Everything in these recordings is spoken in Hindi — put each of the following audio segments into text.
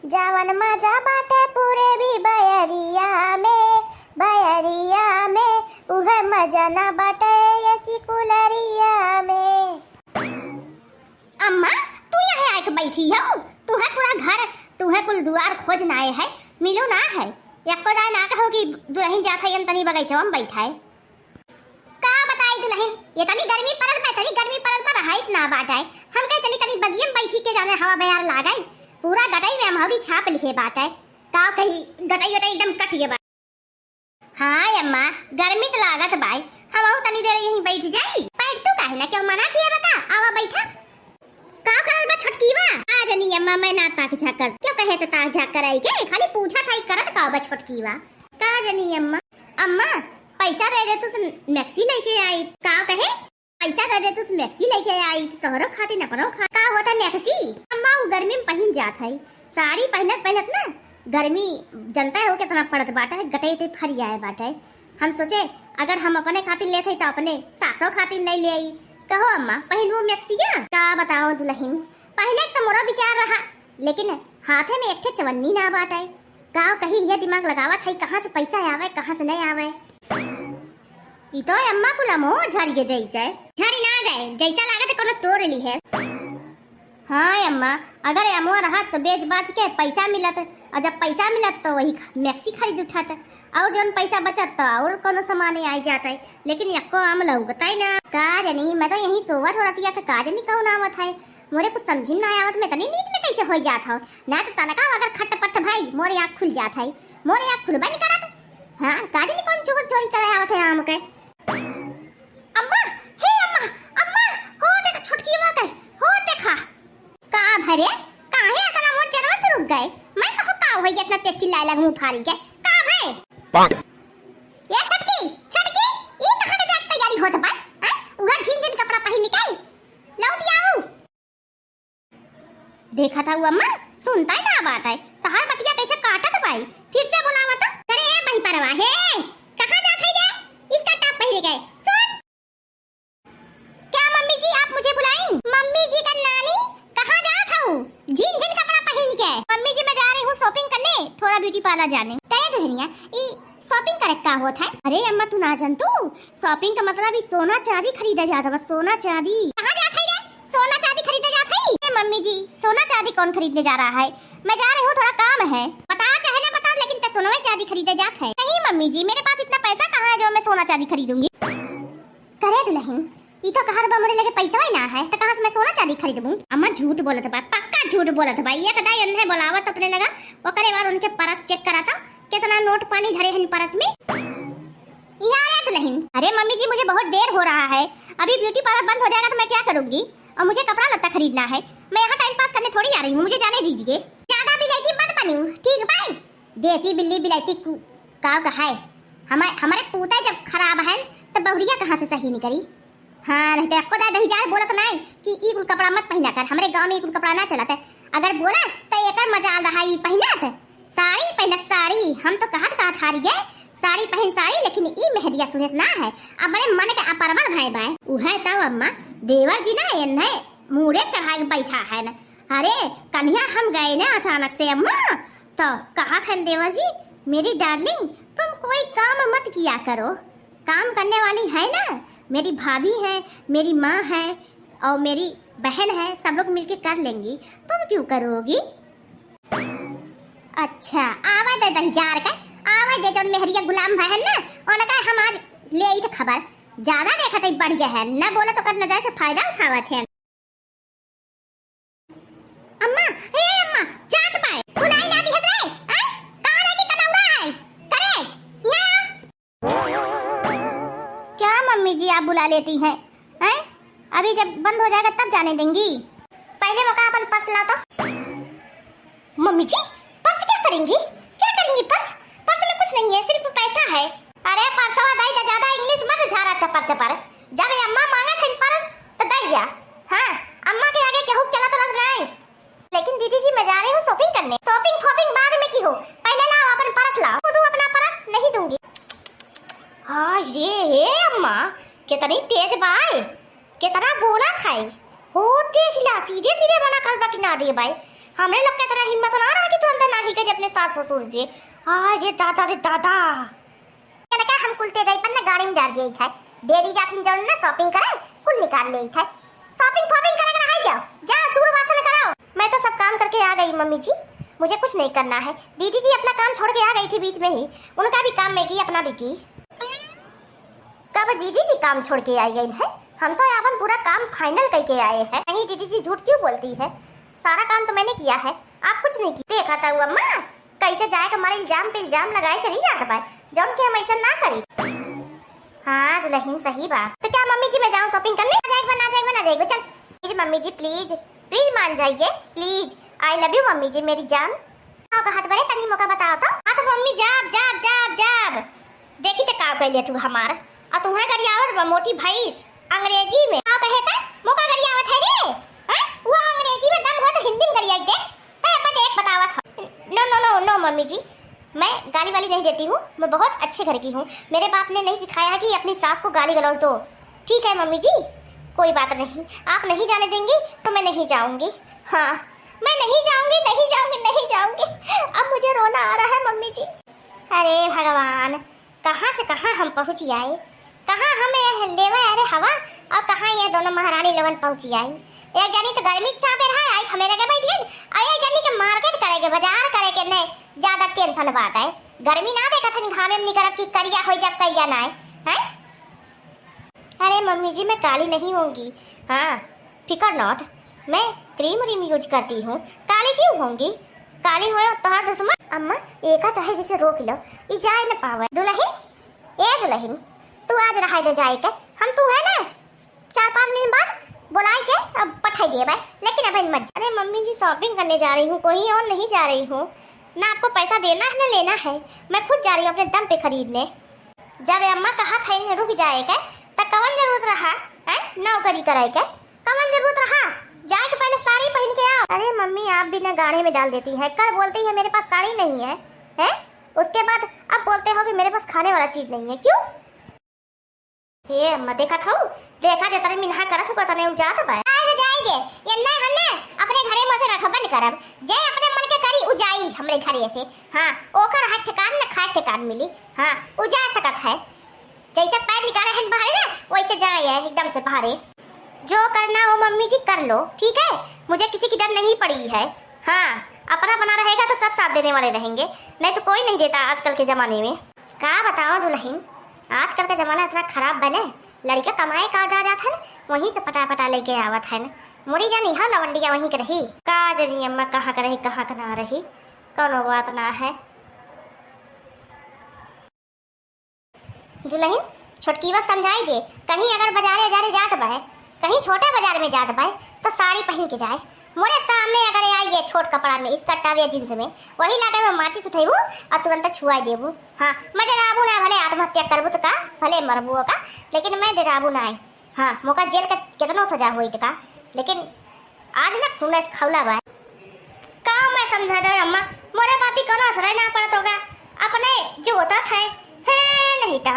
जावन मजा बाटे पूरे भी बयरिया में उहे मजा ना बाटे ऐसी कुलरिया में। अम्मा तू यहाँ आके बैठी हो? तू है पूरा घर, तू है कुल दुआर खोज ना आए है, मिलो ना है एको दाय ना कहो कि दुल्हन जात है तनी बगीचा में बैठा है। का बताई दुल्हन, ये तनी गर्मी पड़ल पर हाइस ना बाटाए। हम कहे चली तनी बगिया में बैठी के जाने हवा बयार लागई, पूरा गटाई में हमारी छाप लिखे बाटाए। का कही गटाई एकदम कट गए बा। हां अम्मा गर्मी तो लागत भाई, हम और तनी देर यहीं बैठ जाई। बैठ तू काहे ना, क्यों मना किया बता, आवा बैठा। का करल बा छोटकीवा? आ जनी अम्मा मैं ना ताक झाकर, क्यों कहे से ताक झाकर आई के खाली पूछा था करत का बा छोटकीवा। का जनी अम्मा? अम्मा पैसा दे दे तो मैक्सी लेके आई। का कहे पैसा दे दे तो मैक्सी लेके आई, तोहरो खाती न परो खा। का होता मैक्सी? अम्मा वो गर्मी में पहन जात है, साड़ी पहनत ना गर्मी जनता हो के तना पड़त बाटा है, गटे गटे फरी आए बाटा है। हम सोचे अगर हम अपने खातिर लेते तो अपने सासों खातिर नहीं ले आई। कहो अम्मा पहनू मैक्सिया? का बताओ दुल्हन, पहले तो मोरा विचार रहा, लेकिन हाथे में एक चवन्नी ना बाटा है। का कहीं यह दिमाग लगावत है कहाँ से पैसा आवे कहाँ से नहीं आवे। ई तो अम्मा कुला मो झरी के जैसे झरी ना गए जैसा लागत कोनो तोड़ ली है। हाँ अम्मा अगर अमुआ रहा तो बेच बाच के पैसा मिलत, और जब पैसा मिलत तो वही मैक्सी खरीद उठात, और जौन पैसा बचत तो और कोनो सामान आई जाता है। लेकिन यक्को आम लौगता ही ना। का जनी मैं तो यही सोवत हो रही है का जनी कौन आवत है, मोरे कुछ समझी ना आवत, मैं तनी नींद में कैसे हो जात हो ना। तो तनका अगर खटपट भाई मोरे आँख खुल जात है, मोरे आँख खुलबा नहीं करत। हां का जनी कौन चोर चोरी करे आवत है आम के। अम्मा हे अम्मा अम्मा हो देख छुटकी वा के हो देखा। का भरे काहे इतना मोर जरवा से रुक गए? मैं कहो का होई इतना तेज चिल्लाए लगू फारी के का भाई। ये छटकी छटकी ई कहां के जाके तैयारी होत बा? हैं उड़ा झिन कपड़ा पहन निकाल लौट आओ। देखा था वो अम्मा सुनता ही ना बात है, तहार बतिया कैसे काटत भाई। फिर से बुलावा तो करे ए बही परवा हे कहां जात है ये? इसका टॉप पहन गए सुन। क्या मम्मी जी आप मुझे बुलाएं? मम्मी जी का नानी कहां जात हो? झिन कपड़ा पहन के। मम्मी जी मैं जा रही हूं शॉपिंग करने, थोड़ा ब्यूटी पार्लर जाने। तय दुल्हनिया ई शॉपिंग करे का होता है? अरे अम्मा तू ना जान, तू शॉपिंग का मतलब ही सोना चांदी खरीदा जाता है। सोना चांदी कहां जात है रे? सोना चांदी खरीदने जात है? मम्मी जी सोना चांदी कौन खरीदने जा रहा है? मैं जा रही हूँ थोड़ा काम है। बता चाहे ना बता, लेकिन ते सोना चांदी खरीदने जात है? नहीं मम्मी जी मेरे पास इतना पैसा कहाँ है जो मैं सोना चांदी खरीदूंगी। करे दुल्हन ई तो कहां बा मोरे लगे पैसा ही ना है तो कहां से मैं सोना चांदी खरीदूं? अम्मा झूठ बोलत बा, पक्का झूठ बोलत बा। ये कदाई अन्हे बोलावत अपने लगा ओकरे बार उनके परस चेक कराता कितना नोट पानी धरे हैं परस में। यार है दुल्हन। अरे मम्मी जी मुझे बहुत देर हो रहा है, अभी ब्यूटी पार्लर बंद हो जाएगा तो मैं क्या करूंगी, और मुझे कपड़ा लत्ता खरीदना है। मैं यहाँ टाइम पास करने थोड़ी आ रही हूँ, मुझे जाने दीजिए। ज्यादा बिलायती मत बनो ठीक भाई। देसी बिल्ली बिलायती का है हमारे पूता जब खराब है तब बहुरिया कहाँ से सही नहीं करी। हाँ नहीं तो आपको दही जार बोलत नहीं कि ई कुल कपड़ा मत पहना कर, हमारे गांव में ई कुल कपड़ा ना चलता है। अगर बोला तो एकर मजाल रहा ई पहनत साड़ी पहनत साड़ी। हम तो कहत हारी गए साड़ी पहन साड़ी, लेकिन ई मेहदिया सुनेस ना है। अब बड़े मन के अपरवल भाई बाय उहे तो अम्मा देवर जी ना एन्हे मुड़े चढ़ा के बैठा है ना। अरे कन्हैया हम गए ना अचानक से अम्मा, तो कहा था देवर जी मेरी डार्लिंग तुम कोई काम मत किया करो, काम करने वाली है ना मेरी भाभी है, मेरी माँ है और मेरी बहन है, सब लोग मिलके कर लेंगी, तुम क्यों करोगी? अच्छा आवा दे दहीजार का आवा दे जो मेहरिया गुलाम बहन ना उनका हम आज ले आई तो खबर ज्यादा देखा था बढ़ गया है ना, बोला तो कर न जाए के फायदा उठावत है। अम्मा हे अम्मा जात पाए सुनाई ना दी है रे कहां है कि कलौड़ा है करे यहां। क्या मम्मी जी आप बुला लेती हैं? हैं अभी जब बंद हो जाएगा तब जाने देंगी? पहले मौका अपन पर्स ला तो। मम्मी जी पर्स क्या करेंगी पर्स? पर्स में कुछ नहीं है सिर्फ पैसा है। अरे पर्सवा दाई जा ज्यादा इंग्लिश मत झारा चपर चपर। जब ये अम्मा मांगा था पर्स तो दे दिया। हां अम्मा के आगे केहू चला तो लग नहीं। लेकिन दीदी जी मैं जा रही हूँ शॉपिंग करने। शॉपिंग बाद में की हो, पहले लाओ अपन पर्स लाओ। खुद अपना पर्स नहीं दूंगी। हाँ ये अम्मा कितनी तेज बाई, कितना बोला था हो देख ला सीधे सीधे मना कर बा कि ना दे भाई। हमरे लोग के तरह हिम्मत ना रहा कि तुरंत शादी करी अपने सास ससुर से। आज ये दादा रे दादा लगा हम कुलते जाई पर ना गाड़ी में डाल दिए था। डेरी जाती जरूर ना शॉपिंग करे कुल निकाल ले था। शॉपिंग फॉपिंग करे ना आई जाओ, जाओ चूड़ वासन कराओ। मैं तो सब काम करके आ गई मम्मी जी, मुझे कुछ नहीं करना है। दीदी जी अपना काम छोड़ के आ गई थी बीच में ही, उनका भी काम मैं की अपना भी की। कब दीदी जी काम छोड़ के आई गई है? हम तो अपन पूरा काम फाइनल करके आए हैं। नहीं दीदी जी झूठ क्यों बोलती है? सारा काम तो मैंने किया है, आप कुछ नहीं किया। देखा था अम्मा कैसे जाए हमारे इल्जाम पे इल्जाम लगाए चली जाता भाई, जौन के हम ऐसा ना करी। हाँ दुल्हन सही बात। तो क्या मम्मी जी मैं जाऊँ शॉपिंग करने? ना जाएगा चल। Please mummy ji please please मान जाइए please. I love you mummy ji मेरी जान। आओ हाथ बड़े तनी मौका बताओ तो। हाँ तो मम्मी जाब जाब जाब जाब देखी तो का कह तू हमार और तुम्हारे करी आवत मोटी भैंस अंग्रेजी में आओ कहे था मौका करी आवत है रे। हां वो अंग्रेजी में दम हो तो हिंदी में करी आई देख तो अपन एक बतावत। No no no no mummy ji मैं गाली वाली नहीं देती हूँ, मैं बहुत अच्छे घर की हूँ। मेरे बाप ने नहीं सिखाया कि अपनी सास को गाली गलौज दो। ठीक है मम्मी जी कोई बात नहीं, आप नहीं जाने देंगी तो मैं नहीं जाऊंगी। हाँ मैं नहीं जाऊंगी। अब मुझे रोना आ रहा है मम्मी जी। अरे भगवान कहाँ से कहाँ हम पहुँच आए, कहाँ हमें लेवा अरे हवा और कहाँ ये दोनों महारानी लोगन पहुँची आई। एक जानी तो गर्मी चाह पे रहा है हमें लगे बैठ गई और एक जानी के मार्केट करेगे बाजार करेगे नहीं ज्यादा टेंशन बात है। गर्मी ना देखा था घामे में निकल की करिया हो जब करिया ना है। अरे मम्मी जी मैं काली नहीं होंगी। हाँ फिकर नॉट, मैं क्रीम व्रीम यूज करती हूँ, काली क्यों होंगी? काली हो तोहार दुश्मन। अम्मा एका चाहे जिसे रोक लो ये जाए न पावे। दुल्हन तू आज रहा दे जाए के हम तू है ना 4-5 दिन बाद बुलाई के अब पठाई दिए भाई, लेकिन अब मत। अरे मम्मी जी शॉपिंग करने जा रही हूँ, कोई और नहीं जा रही हूँ ना। आपको पैसा देना है ना लेना है, मैं खुद जा रही हूँ अपने दम पे खरीदने। जब अम्मा कहा था इन्हें रुक जाएगा तब कवन जरूरत रहा है नौकरी कराए के? कवन जरूरत रहा जाए के पहले साड़ी पहन के आओ। अरे मम्मी आप भी ना गाड़ी में डाल देती है, कल बोलती है मेरे पास साड़ी नहीं है, उसके बाद अब बोलते हो कि मेरे पास खाने वाला चीज नहीं है। क्यों हे अम्मा देखा था देखा जे तरे मिनहा करत हो तने उजात बा आए जाएगे ये ना हमने अपने घरे में से रखबन करब जे अपने मन के करी उजाई हमरे घरे से। हां ओकर हट ठिकान न खाए ठिकान मिली। हां उजा सकत है जैसे पैर निकाले हैं बाहर ना वैसे जाए है एकदम से बाहर। जो करना हो मम्मी जी कर लो ठीक है, मुझे किसी की डर नहीं पड़ी है। हाँ अपना बना रहेगा तो सब साथ देने वाले रहेंगे, नहीं तो कोई नहीं देता आजकल के जमाने में। क्या बताओ दुल्हन आजकल का जमाना इतना खराब बने, लड़का कमाए का जा जाता है ना वहीं से पटा लेके आवत है ना। मुरी जानी हाँ लवंडिया वहीं के रही का जनी अम्मा कहाँ का रही कहाँ का ना रही कोनो बात ना है। दुल्हन छोटकी बात समझाई दे, कहीं अगर बाजारे जात बाहे कहीं छोटे बाजार में जात बाहे तो साड़ी पहन के जाए। मोरे सामने अगर आई ये छोट कपड़ा में स्कर्ट या जींस में वही लाटे में माचिस उठेबू और तुरंत छुआई देबू। हाँ मैं डराबू ना, भले आत्महत्या करबू तो का भले मरबू का, लेकिन मैं डराबू ना है। हाँ मोका जेल का कितना सजा हुई तो का, लेकिन आज ना खून खौला बा का मैं समझा दे अम्मा मोरे बाती कोनो असर ना पड़त होगा। अपने जो होता है नहीं तो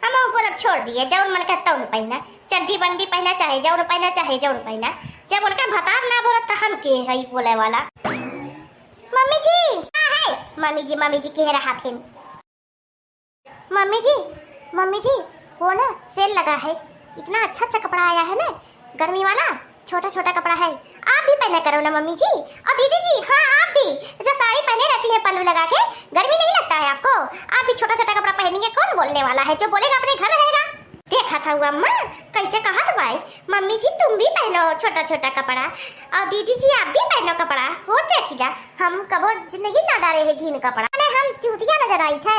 हम ऊपर अब छोड़ दिए जौन मन का तौन पहना चड्डी बंडी पहना चाहे जौन पहना जब उनका भतार ना बोला तो हम के है बोले वाला। मम्मी जी क्या है? मम्मी जी कह रहा थे मम्मी जी वो ना सेल लगा है, इतना अच्छा कपड़ा आया है ना गर्मी वाला छोटा कपड़ा है, आप भी पहना करो ना मम्मी जी। और दीदी जी हाँ आप भी जो साड़ी पहने रहती है पल्लू लगा के गर्मी नहीं लगता है आपको? आप भी छोटा कपड़ा पहनेंगे कौन बोलने वाला है, जो बोलेगा अपने घर रहेगा। देखा था हुआ अम्मा कैसे कहा था भाई मम्मी जी तुम भी पहनो छोटा कपड़ा और दीदी जी आप भी पहनो कपड़ा हो देखिएगा हम कबो जिंदगी ना डाले है झीन कपड़ा। अरे हम चूतिया नजर आई थे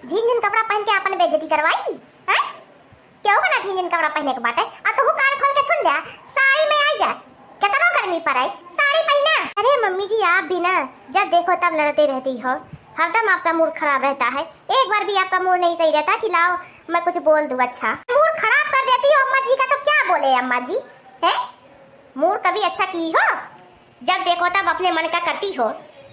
झीन कपड़ा पहन के अपन बेइज्जती करवाई है क्यों बना झीन कपड़ा पहने के बात है। आ तो कान खोल के सुन जा साड़ी में आई जा कितना गर्मी पर आई साड़ी पहना। अरे मम्मी जी आप भी ना जब देखो तब लड़ते रहती हो, हरदम आपका मूड खराब रहता है, एक बार भी आपका मूड नहीं सही रहता कि लाओ मैं कुछ बोल दूं। अच्छा मूड खराब कर देती हो अम्मा जी का तो क्या बोले अम्मा जी है? मूड कभी अच्छा की हो? जब देखो तब अपने मन का करती हो,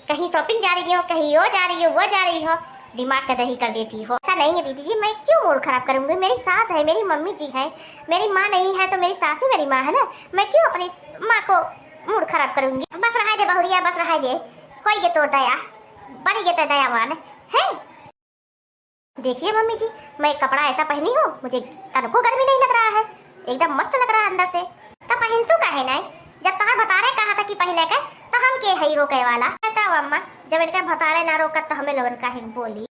कहीं शॉपिंग जा रही हो कहीं वो जा रही हो वो जा रही हो, दिमाग का दही कर देती हो। ऐसा नहीं है दीदी जी मैं क्यों मूड खराब करूंगी, मेरी सास है मेरी मम्मी जी है, मेरी माँ नहीं है तो मेरी सास ही मेरी माँ है ना, मैं क्यों अपनी माँ को मूड खराब करूंगी। बस रहा जे बहुरिया बस रहा जे होई गे तोड़ दया बड़ी ये दयावान है। देखिए मम्मी जी, मैं कपड़ा ऐसा पहनी हूँ, मुझे तनको गर्मी नहीं लग रहा है, एकदम मस्त लग रहा है अंदर से। तो पहन तू काहे नहीं? जब तहां भतारे कहा था कि पहने के, तो हम के हई रोके वाला कहता अम्मा, जब इनके भतारे ना रोकत तो हमें लोगन काहे बोली।